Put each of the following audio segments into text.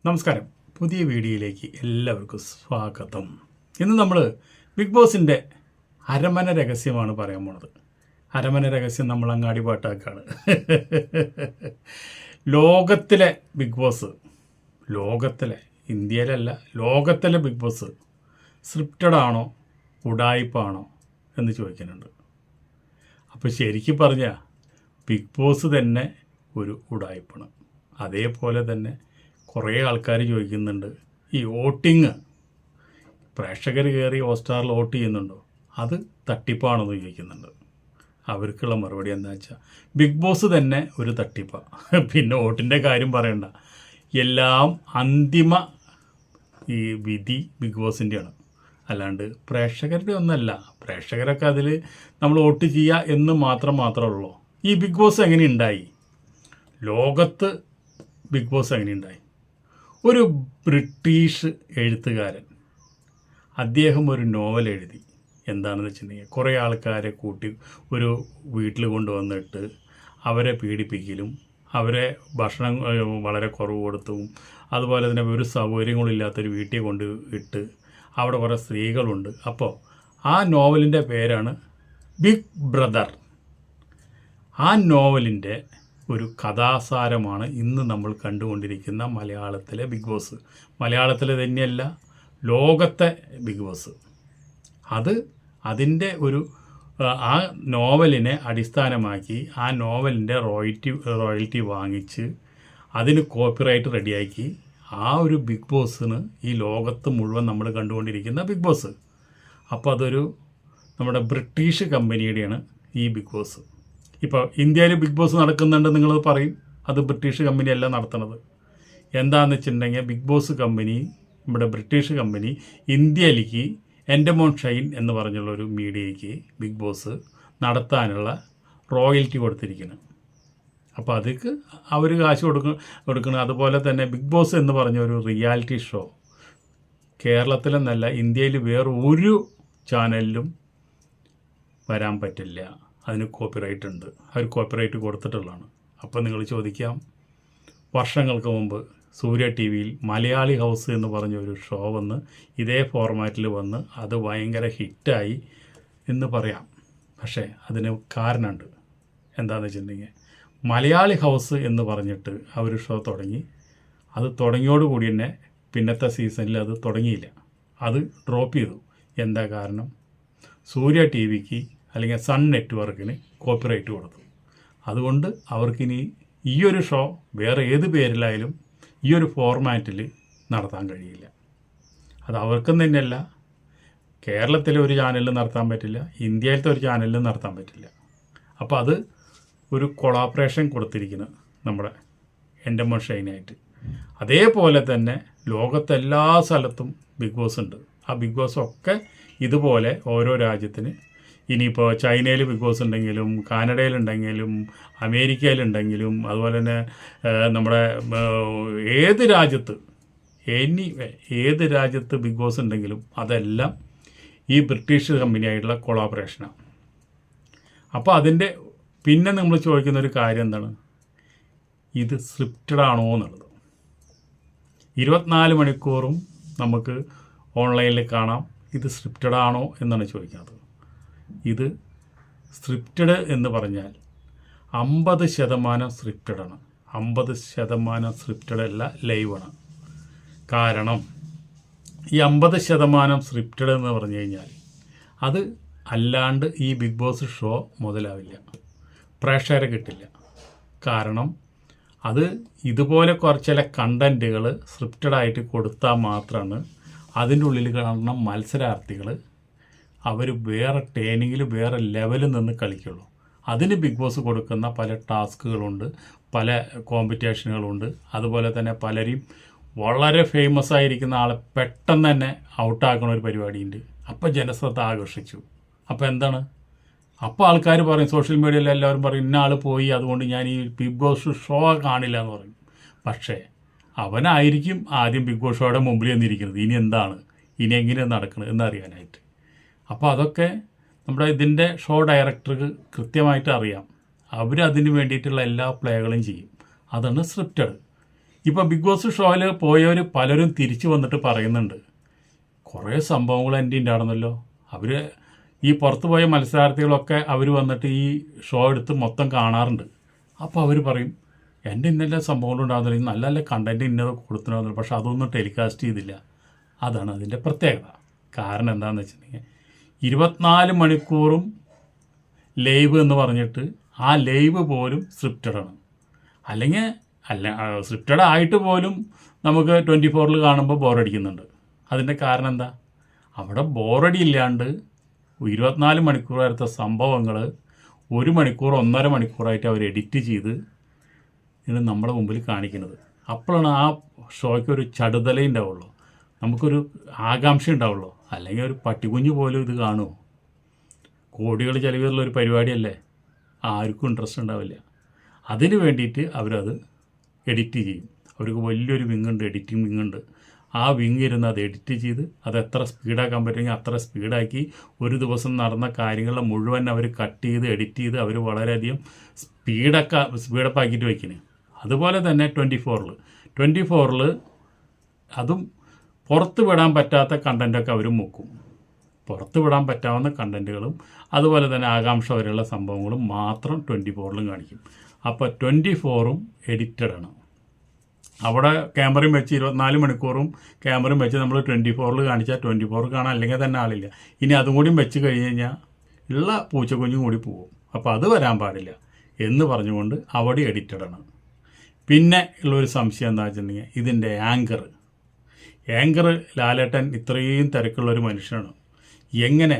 നമസ്കാരം. പുതിയ വീഡിയോയിലേക്ക് എല്ലാവർക്കും സ്വാഗതം. ഇന്ന് നമ്മൾ ബിഗ് ബോസിൻ്റെ അരമന രഹസ്യമാണ് പറയാൻ പോണത്. അരമന രഹസ്യം നമ്മൾ അങ്ങാടി പാട്ടാക്കാണ്. ലോകത്തിലെ ബിഗ് ബോസ്, ലോകത്തിലെ, ഇന്ത്യയിലല്ല, ലോകത്തിലെ ബിഗ് ബോസ് സ്ക്രിപ്റ്റഡ് ആണോ ഉഡായിപ്പാണോ എന്ന് ചോദിക്കുന്നുണ്ട്. അപ്പോൾ ശരിക്കും പറഞ്ഞാൽ ബിഗ് ബോസ് തന്നെ ഒരു ഉഡായിപ്പാണ്. അതേപോലെ തന്നെ കുറേ ആൾക്കാർ ചോദിക്കുന്നുണ്ട്, ഈ വോട്ടിങ് പ്രേക്ഷകർ കയറി ഹോട്ട്സ്റ്റാറിൽ വോട്ട് ചെയ്യുന്നുണ്ടോ, അത് തട്ടിപ്പാണെന്ന് ചോദിക്കുന്നുണ്ട്. അവർക്കുള്ള മറുപടി എന്താ വെച്ചാൽ ബിഗ് ബോസ് തന്നെ ഒരു തട്ടിപ്പാണ്. പിന്നെ വോട്ടിൻ്റെ കാര്യം പറയണ്ട, എല്ലാം അന്തിമ ഈ വിധി ബിഗ് ബോസിൻ്റെയാണ്, അല്ലാണ്ട് പ്രേക്ഷകരുടെ ഒന്നല്ല. പ്രേക്ഷകരൊക്കെ അതിൽ നമ്മൾ വോട്ട് ചെയ്യുക എന്ന് മാത്രമേ ഉള്ളൂ. ഈ ബിഗ് ബോസ് എങ്ങനെ ഉണ്ടായി, ലോകത്ത് ബിഗ് ബോസ് എങ്ങനെ ഉണ്ടായി? ഒരു ബ്രിട്ടീഷ് എഴുത്തുകാരൻ, അദ്ദേഹം ഒരു നോവൽ എഴുതി. എന്താണെന്ന് വെച്ചിട്ടുണ്ടെങ്കിൽ കുറേ ആൾക്കാരെ കൂട്ടി ഒരു വീട്ടിൽ കൊണ്ടുവന്നിട്ട് അവരെ പീഡിപ്പിക്കലും അവരെ ഭക്ഷണം വളരെ കുറവ് കൊടുത്തും അതുപോലെ തന്നെ ഒരു സൗകര്യങ്ങളില്ലാത്തൊരു വീട്ടിൽ കൊണ്ട് ഇട്ട് അവിടെ കുറേ സ്ത്രീകളുണ്ട്. അപ്പോൾ ആ നോവലിൻ്റെ പേരാണ് ബിഗ് ബ്രദർ. ആ നോവലിൻ്റെ ഒരു കഥാസാരമാണ് ഇന്ന് നമ്മൾ കണ്ടുകൊണ്ടിരിക്കുന്ന മലയാളത്തിലെ ബിഗ് ബോസ്. മലയാളത്തിലെ തന്നെയല്ല, ലോകത്തെ ബിഗ് ബോസ്. അതിൻ്റെ ഒരു ആ നോവലിനെ അടിസ്ഥാനമാക്കി ആ നോവലിൻ്റെ റോയൽറ്റി വാങ്ങിച്ച് അതിന് കോപ്പിറൈറ്റ് റെഡിയാക്കി ആ ഒരു ബിഗ് ബോസിന് ഈ ലോകത്ത് മുഴുവൻ നമ്മൾ കണ്ടുകൊണ്ടിരിക്കുന്ന ബിഗ് ബോസ്. അപ്പോൾ അതൊരു നമ്മുടെ ബ്രിട്ടീഷ് കമ്പനിയുടെയാണ് ഈ ബിഗ് ബോസ്. ഇപ്പോൾ ഇന്ത്യയിൽ ബിഗ് ബോസ് നടക്കുന്നുണ്ട് നിങ്ങൾ പറയും, അത് ബ്രിട്ടീഷ് കമ്പനിയല്ല നടത്തുന്നത്. എന്താണെന്ന് വെച്ചിട്ടുണ്ടെങ്കിൽ ബിഗ് ബോസ് കമ്പനി, നമ്മുടെ ബ്രിട്ടീഷ് കമ്പനി ഇന്ത്യയിലേക്ക് എൻഡമോൺ ഷൈൻ എന്ന് പറഞ്ഞുള്ളൊരു മീഡിയയ്ക്ക് ബിഗ് ബോസ് നടത്താനുള്ള റോയൽറ്റി കൊടുത്തിരിക്കുന്നു. അപ്പോൾ അതിക്ക് അവർ കാശ് കൊടുക്കണം. അതുപോലെ തന്നെ ബിഗ് ബോസ് എന്ന് പറഞ്ഞ ഒരു റിയാലിറ്റി ഷോ കേരളത്തിലെന്നല്ല, ഇന്ത്യയിൽ വേറെ ഒരു ചാനലിലും വരാൻ പറ്റില്ല. അതിന് കോപ്പിറൈറ്റ് ഉണ്ട്, അവർ കോപ്പിറൈറ്റ് കൊടുത്തിട്ടുള്ളതാണ്. അപ്പോൾ നിങ്ങൾ ചോദിക്കാം, വർഷങ്ങൾക്ക് മുമ്പ് സൂര്യ ടി വിയിൽ മലയാളി ഹൗസ് എന്ന് പറഞ്ഞ ഒരു ഷോ വന്ന് ഇതേ ഫോർമാറ്റിൽ വന്ന് അത് ഭയങ്കര ഹിറ്റായി എന്ന് പറയാം. പക്ഷേ അതിന് കാരണമുണ്ട്. എന്താണെന്ന് വെച്ചിട്ടുണ്ടെങ്കിൽ മലയാളി ഹൗസ് എന്ന് പറഞ്ഞിട്ട് ആ ഒരു ഷോ തുടങ്ങി. അത് തുടങ്ങിയോടുകൂടി തന്നെ പിന്നത്തെ സീസണിൽ അത് തുടങ്ങിയില്ല, അത് ഡ്രോപ്പ് ചെയ്തു. എന്താ കാരണം? സൂര്യ ടി വിക്ക് അല്ലെങ്കിൽ സൺ നെറ്റ്വർക്കിന് കോപ്പിറൈറ്റ് കൊടുത്തു. അതുകൊണ്ട് അവർക്കിനി ഈ ഒരു ഷോ വേറെ ഏത് പേരിലായാലും ഈ ഒരു ഫോർമാറ്റിൽ നടത്താൻ കഴിയില്ല. അത് അവർക്കും തന്നെയല്ല, കേരളത്തിലെ ഒരു ചാനലിൽ നടത്താൻ പറ്റില്ല, ഇന്ത്യയിലത്തെ ഒരു ചാനലിൽ നടത്താൻ പറ്റില്ല. അപ്പോൾ അത് ഒരു കൊളാബറേഷൻ കൊടുത്തിരിക്കുന്നു നമ്മുടെ എൻഡമോൺ ഷൈനായിട്ട്. അതേപോലെ തന്നെ ലോകത്തെല്ലാ സ്ഥലത്തും ബിഗ് ബോസ് ഉണ്ട്. ആ ബിഗ് ബോസ് ഒക്കെ ഇതുപോലെ ഓരോ രാജ്യത്തിന്, ഇനിയിപ്പോൾ ചൈനയിൽ ബിഗ് ബോസ് ഉണ്ടെങ്കിലും കാനഡയിലുണ്ടെങ്കിലും അമേരിക്കയിലുണ്ടെങ്കിലും അതുപോലെ തന്നെ നമ്മുടെ ഏത് രാജ്യത്ത് ഏത് രാജ്യത്ത് ബിഗ് ബോസ് ഉണ്ടെങ്കിലും അതെല്ലാം ഈ ബ്രിട്ടീഷ് കമ്പനിയായിട്ടുള്ള കൊളാബറേഷനാണ്. അപ്പോൾ അതിൻ്റെ പിന്നെ നമ്മൾ ചോദിക്കുന്ന ഒരു കാര്യം എന്താണ്, ഇത് സ്ക്രിപ്റ്റഡ് ആണോ എന്നുള്ളത്. 24 മണിക്കൂറും നമുക്ക് ഓൺലൈനിൽ കാണാം. ഇത് സ്ക്രിപ്റ്റഡ് ആണോ എന്നാണ് ചോദിക്കുന്നത്. ഇത് സ്ക്രിപ്റ്റഡ് എന്ന് പറഞ്ഞാൽ 50% സ്ക്രിപ്റ്റഡാണ്, 50% സ്ക്രിപ്റ്റഡ് അല്ല, ലൈവാണ്. കാരണം ഈ 50% സ്ക്രിപ്റ്റഡ് എന്ന് പറഞ്ഞു കഴിഞ്ഞാൽ അത് അല്ലാണ്ട് ഈ ബിഗ് ബോസ് ഷോ മുതലാവില്ല, പ്രേക്ഷകരെ കിട്ടില്ല. കാരണം അത് ഇതുപോലെ കുറച്ചില കണ്ടൻറ്റുകൾ സ്ക്രിപ്റ്റഡായിട്ട് കൊടുത്താൽ മാത്രമാണ് അതിൻ്റെ ഉള്ളിൽ കാണുന്ന മത്സരാർത്ഥികൾ അവർ വേറെ ട്രെയിനിങ്ങിൽ വേറെ ലെവലിൽ നിന്ന് കളിക്കുള്ളൂ. അതിന് ബിഗ് ബോസ് കൊടുക്കുന്ന പല ടാസ്കുകളുണ്ട്, പല കോമ്പറ്റീഷനുകളുണ്ട്. അതുപോലെ തന്നെ പലരും വളരെ ഫേമസ് ആയിരിക്കുന്ന ആളെ പെട്ടെന്ന് തന്നെ ഔട്ടാക്കണ ഒരു പരിപാടിയുണ്ട്. അപ്പോൾ ജനശ്രദ്ധ ആകർഷിച്ചു. അപ്പോൾ എന്താണ്, അപ്പോൾ ആൾക്കാർ പറയും, സോഷ്യൽ മീഡിയയിൽ എല്ലാവരും പറയും, ഇന്ന ആൾ പോയി, അതുകൊണ്ട് ഞാൻ ഈ ബിഗ് ബോസ് ഷോ കാണില്ല എന്ന് പറയും. പക്ഷേ അവനായിരിക്കും ആദ്യം ബിഗ് ബോസ് ഷോയുടെ മുമ്പിൽ വന്നിരിക്കുന്നത്. ഇനി എന്താണ്, ഇനി എങ്ങനെയാണ് നടക്കുന്നത് എന്നറിയാനായിട്ട്. അപ്പോൾ അതൊക്കെ നമ്മുടെ ഇതിൻ്റെ ഷോ ഡയറക്ടർക്ക് കൃത്യമായിട്ട് അറിയാം. അവരതിന് വേണ്ടിയിട്ടുള്ള എല്ലാ പ്ലേകളും ചെയ്യും. അതാണ് സ്ക്രിപ്റ്റഡ്. ഇപ്പോൾ ബിഗ് ബോസ് ഷോയിൽ പോയവർ പലരും തിരിച്ചു വന്നിട്ട് പറയുന്നുണ്ട്, കുറേ സംഭവങ്ങൾ എൻ്റെ ഉണ്ടായിരുന്നല്ലോ. അവർ ഈ പുറത്ത് പോയ മത്സരാർത്ഥികളൊക്കെ അവർ വന്നിട്ട് ഈ ഷോ എടുത്ത് മൊത്തം കാണാറുണ്ട്. അപ്പോൾ അവർ പറയും, എൻ്റെ ഇന്നലെ സംഭവങ്ങളുണ്ടാകുന്നില്ല, നല്ല നല്ല കണ്ടൻറ്റ് ഇന്നത് കൊടുത്തിട്ടുണ്ടാകുന്നില്ല, പക്ഷെ അതൊന്നും ടെലികാസ്റ്റ് ചെയ്തില്ല. അതാണ് അതിൻ്റെ പ്രത്യേകത. കാരണം എന്താണെന്ന് വെച്ചിട്ടുണ്ടെങ്കിൽ 24 മണിക്കൂറും ലൈവ് എന്ന് പറഞ്ഞിട്ട് ആ ലൈവ് പോലും സ്ക്രിപ്റ്റഡാണ്. അല്ലെങ്കിൽ സ്ക്രിപ്റ്റഡ് ആയിട്ട് പോലും നമുക്ക് 24-ൽ കാണുമ്പോൾ ബോറടിക്കുന്നുണ്ട്. അതിൻ്റെ കാരണം എന്താ? അവിടെ ബോറടി ഇല്ലാണ്ട് 24 മണിക്കൂർ നേരത്തെ സംഭവങ്ങൾ 1 മണിക്കൂർ 1.5 മണിക്കൂറായിട്ട് അവർ എഡിറ്റ് ചെയ്ത് ഇത് നമ്മുടെ മുമ്പിൽ കാണിക്കുന്നത്. അപ്പോഴാണ് ആ ഷോയ്ക്ക് ഒരു ചടുതല ഉണ്ടാവുള്ളൂ, നമുക്കൊരു ആകാംക്ഷ ഉണ്ടാവുള്ളൂ. അല്ലെങ്കിൽ ഒരു പട്ടികുഞ്ഞ് പോലും ഇത് കാണുമോ? കോടികൾ ചിലവിലുള്ള ഒരു പരിപാടിയല്ലേ, ആർക്കും ഇൻട്രസ്റ്റ് ഉണ്ടാവില്ല. അതിന് വേണ്ടിയിട്ട് അവരത് എഡിറ്റ് ചെയ്യും. അവർക്ക് വലിയൊരു വിങ്ങുണ്ട്, എഡിറ്റിംഗ് വിങ്ങുണ്ട്. ആ വിങ് ഇരുന്ന് അത് എഡിറ്റ് ചെയ്ത് അത് എത്ര സ്പീഡാക്കാൻ പറ്റുമെങ്കിൽ അത്ര സ്പീഡാക്കി ഒരു നടന്ന കാര്യങ്ങളെ മുഴുവൻ അവർ കട്ട് ചെയ്ത് എഡിറ്റ് ചെയ്ത് അവർ വളരെയധികം സ്പീഡപ്പ് ആക്കിയിട്ട് വയ്ക്കുന്നത്. അതുപോലെ തന്നെ 24-ൽ അതും പുറത്ത് വിടാൻ പറ്റാത്ത കണ്ടൻറ്റൊക്കെ അവർ മുക്കും. പുറത്ത് വിടാൻ പറ്റാവുന്ന കണ്ടൻറ്റുകളും അതുപോലെ തന്നെ ആകാംക്ഷ വരെയുള്ള സംഭവങ്ങളും മാത്രം 24-ലും കാണിക്കും. അപ്പോൾ 24-ഉം എഡിറ്റഡാണ്. അവിടെ ക്യാമറയും വെച്ച് 24 മണിക്കൂറും ക്യാമറയും വെച്ച് നമ്മൾ 24-ൽ കാണിച്ചാൽ 24 കാണാൻ അല്ലെങ്കിൽ തന്നെ ആളില്ല. ഇനി അതും കൂടിയും വെച്ച് കഴിഞ്ഞ് കഴിഞ്ഞാൽ ഉള്ള പൂച്ചക്കുഞ്ഞും കൂടി പോകും. അപ്പോൾ അത് വരാൻ പാടില്ല എന്ന് പറഞ്ഞുകൊണ്ട് അവിടെ എഡിറ്റഡാണ്. പിന്നെ ഉള്ളൊരു സംശയം എന്താ വെച്ചിട്ടുണ്ടെങ്കിൽ ഇതിൻ്റെ ആങ്കർ ലാലേട്ടൻ ഇത്രയും തിരക്കുള്ളൊരു മനുഷ്യനാണ്. എങ്ങനെ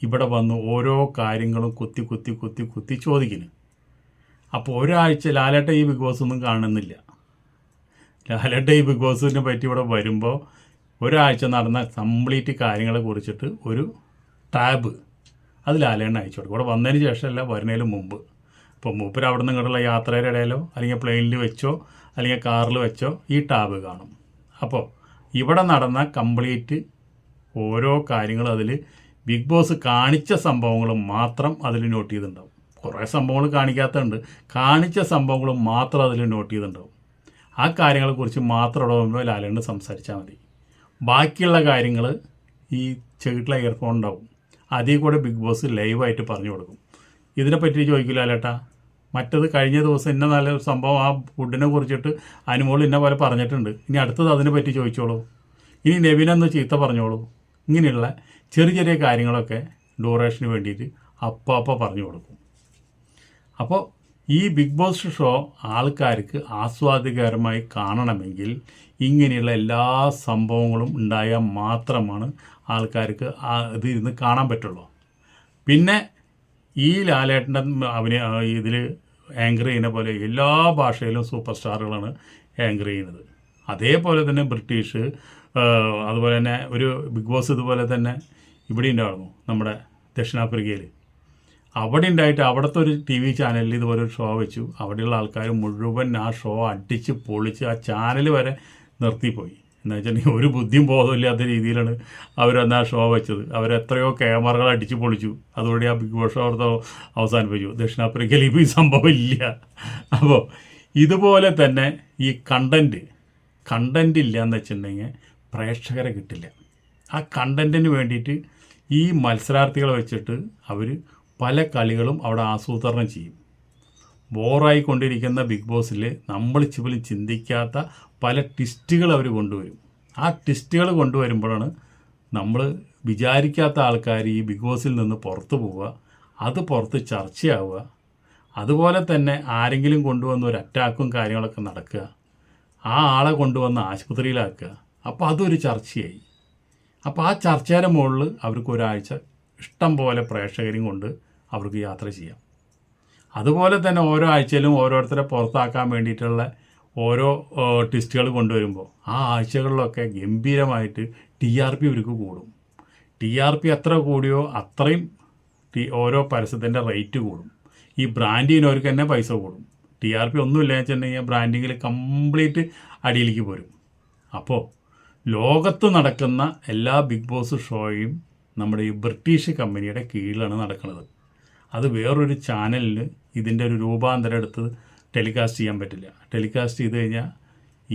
ഇവിടെ വന്ന് ഓരോ കാര്യങ്ങളും കുത്തി ചോദിക്കുന്നു. അപ്പോൾ ഒരാഴ്ച ലാലേട്ടൻ ഈ ബിഗ് ബോസ് ഒന്നും കാണുന്നില്ല. ലാലേട്ടൻ ഈ ബിഗ് ബോസിനെ പറ്റി ഇവിടെ വരുമ്പോൾ ഒരാഴ്ച നടന്ന കംപ്ലീറ്റ് കാര്യങ്ങളെ കുറിച്ചിട്ട് ഒരു ടാബ് അത് ലാലേട്ടൻ അയച്ചു കൊടുക്കും. ഇവിടെ വന്നതിന് ശേഷമല്ല, വരുന്നതിന് മുമ്പ്. ഇപ്പോൾ മൂപ്പര് അവിടെ നിന്ന് ഇങ്ങോട്ടുള്ള യാത്രയുടെ ഇടയിലോ അല്ലെങ്കിൽ പ്ലെയിനിൽ വെച്ചോ അല്ലെങ്കിൽ കാറിൽ വെച്ചോ ഈ ടാബ് കാണും. അപ്പോൾ ഇവിടെ നടന്ന കംപ്ലീറ്റ് ഓരോ കാര്യങ്ങളും അതിൽ ബിഗ് ബോസ് കാണിച്ച സംഭവങ്ങളും മാത്രം അതിൽ നോട്ട് ചെയ്തിട്ടുണ്ടാവും. കുറേ സംഭവങ്ങൾ കാണിക്കാത്തതുണ്ട്, കാണിച്ച സംഭവങ്ങളും മാത്രം അതിൽ നോട്ട് ചെയ്തിട്ടുണ്ടാവും. ആ കാര്യങ്ങളെക്കുറിച്ച് മാത്രം ഇവിടെ വരുമ്പോൾ ലാലേട്ടൻ സംസാരിച്ചാൽ മതി. ബാക്കിയുള്ള കാര്യങ്ങൾ ഈ ചെകിട്ടിലെ ഇയർഫോൺ ഉണ്ടാവും, അതിൽ കൂടെ ബിഗ് ബോസ് ലൈവായിട്ട് പറഞ്ഞു കൊടുക്കും. ഇതിനെപ്പറ്റി ചോദിക്കില്ല ലാലേട്ടാ, മറ്റത് കഴിഞ്ഞ ദിവസം ഇന്ന നല്ല സംഭവം ആ ഫുഡിനെ കുറിച്ചിട്ട് അനുമോൾ ഇന്ന പോലെ പറഞ്ഞിട്ടുണ്ട്, ഇനി അടുത്തത് അതിനെ പറ്റി ചോദിച്ചോളൂ, ഇനി നെവിനെന്ന് ചീത്ത പറഞ്ഞോളൂ. ഇങ്ങനെയുള്ള ചെറിയ കാര്യങ്ങളൊക്കെ ഡ്യൂറേഷന് വേണ്ടിയിട്ട് അപ്പം പറഞ്ഞു കൊടുക്കും. അപ്പോൾ ഈ ബിഗ് ബോസ് ഷോ ആൾക്കാർക്ക് ആസ്വാദ്യകരമായി കാണണമെങ്കിൽ ഇങ്ങനെയുള്ള എല്ലാ സംഭവങ്ങളും ഉണ്ടായാൽ മാത്രമാണ് ആൾക്കാർക്ക് ഇത് ഇരുന്ന് കാണാൻ പറ്റുള്ളൂ. പിന്നെ ഈ ലാലേട്ടൻ്റെ ഇതിൽ ആങ്കർ ചെയ്യുന്ന പോലെ എല്ലാ ഭാഷയിലും സൂപ്പർ സ്റ്റാറുകളാണ് ആങ്കർ ചെയ്യുന്നത്. അതേപോലെ തന്നെ ബ്രിട്ടീഷ്, അതുപോലെ തന്നെ ഒരു ബിഗ് ബോസ് ഇതുപോലെ തന്നെ ഇവിടെ ഉണ്ടായിരുന്നു നമ്മുടെ ദക്ഷിണാഫ്രിക്കയിൽ. അവിടെ ഉണ്ടായിട്ട് അവിടുത്തെ ഒരു TV ചാനലിൽ ഇതുപോലെ ഒരു ഷോ വെച്ചു. അവിടെയുള്ള ആൾക്കാർ മുഴുവൻ ആ ഷോ അടിച്ച് പൊളിച്ച് ആ ചാനൽ വരെ നിർത്തിപ്പോയി. എന്ന് വെച്ചിട്ടുണ്ടെങ്കിൽ ഒരു ബുദ്ധിയും ബോധമില്ലാത്ത രീതിയിലാണ് അവരന്ന് ആ ഷോ വെച്ചത്. അവരെത്രയോ ക്യാമറകൾ അടിച്ച് പൊളിച്ചു. അതോടെ ആ ബിഗ് ബോസ് ഷോ അവിടുത്തെ അവസാനിപ്പിച്ചു. ദക്ഷിണാഫ്രിക്കയിൽ ഇപ്പോൾ ഈ സംഭവം ഇല്ല. അപ്പോൾ ഇതുപോലെ തന്നെ ഈ കണ്ടൻറ്റ് ഇല്ല എന്ന് വെച്ചിട്ടുണ്ടെങ്കിൽ പ്രേക്ഷകരെ കിട്ടില്ല. ആ കണ്ടൻറ്റിന് വേണ്ടിയിട്ട് ഈ മത്സരാർത്ഥികളെ വെച്ചിട്ട് അവർ പല കളികളും അവിടെ ആസൂത്രണം ചെയ്യും. ബോറായിക്കൊണ്ടിരിക്കുന്ന ബിഗ് ബോസിൽ നമ്മൾ പോലും ചിന്തിക്കാത്ത പല ട്വിസ്റ്റുകൾ അവർ കൊണ്ടുവരും. ആ ട്വിസ്റ്റുകൾ കൊണ്ടുവരുമ്പോഴാണ് നമ്മൾ വിചാരിക്കാത്ത ആൾക്കാർ ഈ ബിഗ് ബോസിൽ നിന്ന് പുറത്തു പോവുക, അത് പുറത്ത് ചർച്ചയാവുക. അതുപോലെ തന്നെ ആരെങ്കിലും കൊണ്ടുവന്ന ഒരു അറ്റാക്കും കാര്യങ്ങളൊക്കെ നടക്കുക, ആ ആളെ കൊണ്ടുവന്ന് ആശുപത്രിയിലാക്കുക. അപ്പോൾ അതൊരു ചർച്ചയായി. അപ്പോൾ ആ ചർച്ചയുടെ മുകളിൽ അവർക്ക് ഒരാഴ്ച ഇഷ്ടം പോലെ പ്രേക്ഷകരും കൊണ്ട് അവർക്ക് യാത്ര ചെയ്യാം. അതുപോലെ തന്നെ ഓരോ ആഴ്ചയിലും ഓരോരുത്തരെ പുറത്താക്കാൻ വേണ്ടിയിട്ടുള്ള ഓരോ ട്വിസ്റ്റുകൾ കൊണ്ടുവരുമ്പോൾ ആ ആഴ്ചകളിലൊക്കെ ഗംഭീരമായിട്ട് TRP ഇവർക്ക് കൂടും. TRP എത്ര കൂടിയോ അത്രയും ഓരോ പരസ്യത്തിൻ്റെ റേറ്റ് കൂടും. ഈ ബ്രാൻഡിനവർക്ക് തന്നെ പൈസ കൂടും. TRP ഒന്നുമില്ല വെച്ചിട്ടുണ്ടെങ്കിൽ ബ്രാൻഡിങ്ങിൽ കംപ്ലീറ്റ് അടിയിലേക്ക് പോരും. അപ്പോൾ ലോകത്ത് നടക്കുന്ന എല്ലാ ബിഗ് ബോസ് ഷോയും നമ്മുടെ ഈ ബ്രിട്ടീഷ് കമ്പനിയുടെ കീഴിലാണ് നടക്കുന്നത്. അത് വേറൊരു ചാനലിൽ ഇതിൻ്റെ ഒരു രൂപാന്തരം എടുത്ത് ടെലികാസ്റ്റ് ചെയ്യാൻ പറ്റില്ല. ടെലികാസ്റ്റ് ചെയ്ത് കഴിഞ്ഞാൽ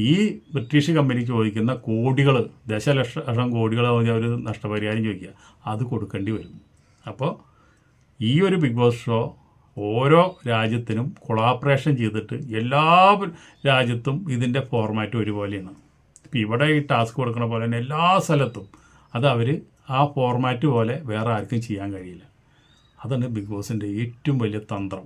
ഈ ബ്രിട്ടീഷ് കമ്പനിക്ക് ചോദിക്കുന്ന കോടികൾ, ദശലക്ഷം കോടികൾ അവർ നഷ്ടപരിഹാരം ചോദിക്കുക, അത് കൊടുക്കേണ്ടി വരും. അപ്പോൾ ഈ ഒരു ബിഗ് ബോസ് ഷോ ഓരോ രാജ്യത്തിനും കൊളാബറേഷൻ ചെയ്തിട്ട് എല്ലാ രാജ്യത്തും ഇതിൻ്റെ ഫോർമാറ്റ് ഒരുപോലെയാണ്. ഇപ്പോൾ ഇവിടെ ഈ ടാസ്ക് കൊടുക്കണ പോലെ തന്നെ എല്ലാ സ്ഥലത്തും അത് അവർ ആ ഫോർമാറ്റ് പോലെ വേറെ ആർക്കും ചെയ്യാൻ കഴിയില്ല. അതാണ് ബിഗ് ബോസിൻ്റെ ഏറ്റവും വലിയ തന്ത്രം.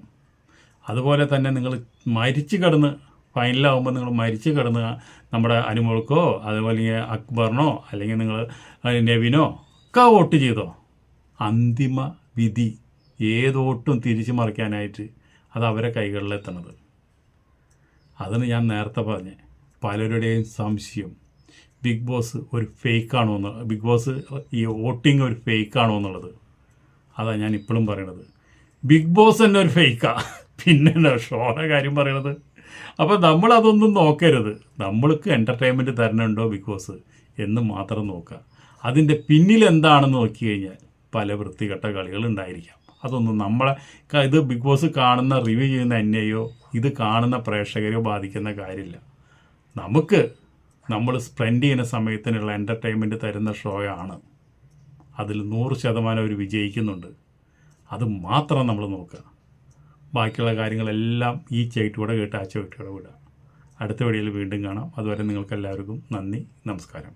അതുപോലെ തന്നെ നിങ്ങൾ മരിച്ചു കിടന്ന് ഫൈനലാകുമ്പോൾ നിങ്ങൾ മരിച്ചു കിടന്ന് നമ്മുടെ അനുമോൾക്കോ അതുപോലെ അക്ബറിനോ അല്ലെങ്കിൽ നിങ്ങൾ നെവിനോ ഒക്കെ വോട്ട് ചെയ്തോ, അന്തിമ വിധി ഏതോട്ടും തിരിച്ചു മറിക്കാനായിട്ട് അത് അവരെ കൈകളിലെത്തണത്. അതാണ് ഞാൻ നേരത്തെ പറഞ്ഞത്. പലരുടെയും സംശയം ബിഗ് ബോസ് ഒരു ഫേക്കാണോ എന്ന്, ബിഗ് ബോസ് ഈ വോട്ടിങ് ഒരു ഫേക്കാണോ എന്നുള്ളത്. അതാണ് ഞാൻ ഇപ്പോഴും പറയണത്. ബിഗ് ബോസ് തന്നെ ഒരു ഫേക്കാണ്, പിന്നെ ഷോയുടെ കാര്യം പറയണത്. അപ്പോൾ നമ്മളതൊന്നും നോക്കരുത്. നമ്മൾക്ക് എൻ്റർടൈൻമെൻറ്റ് തരണുണ്ടോ ബിഗ് ബോസ് എന്ന് മാത്രം നോക്കുക. അതിൻ്റെ പിന്നിൽ എന്താണെന്ന് നോക്കി കഴിഞ്ഞാൽ പല വൃത്തികെട്ട കളികൾ ഉണ്ടായിരിക്കാം. അതൊന്നും നമ്മളെ ഇത് ബിഗ് ബോസ് കാണുന്ന റിവ്യൂ ചെയ്യുന്ന എന്നെയോ ഇത് കാണുന്ന പ്രേക്ഷകരെയോ ബാധിക്കുന്ന കാര്യമില്ല. നമ്മൾ സ്പെൻഡ് ചെയ്യുന്ന സമയത്തിനുള്ള എൻ്റർടൈൻമെൻറ്റ് തരുന്ന ഷോയാണ്. അതിൽ 100% അവർ വിജയിക്കുന്നുണ്ട്. അത് മാത്രം നമ്മൾ നോക്കുക. ബാക്കിയുള്ള കാര്യങ്ങളെല്ലാം ഈ ചെവിട്ടൂടെ കേട്ട് ആ ചെവിട്ടൂടെ വിടുക. അടുത്ത വീഡിയോയിൽ വീണ്ടും കാണാം. അതുവരെ നിങ്ങൾക്ക് എല്ലാവർക്കും നന്ദി, നമസ്കാരം.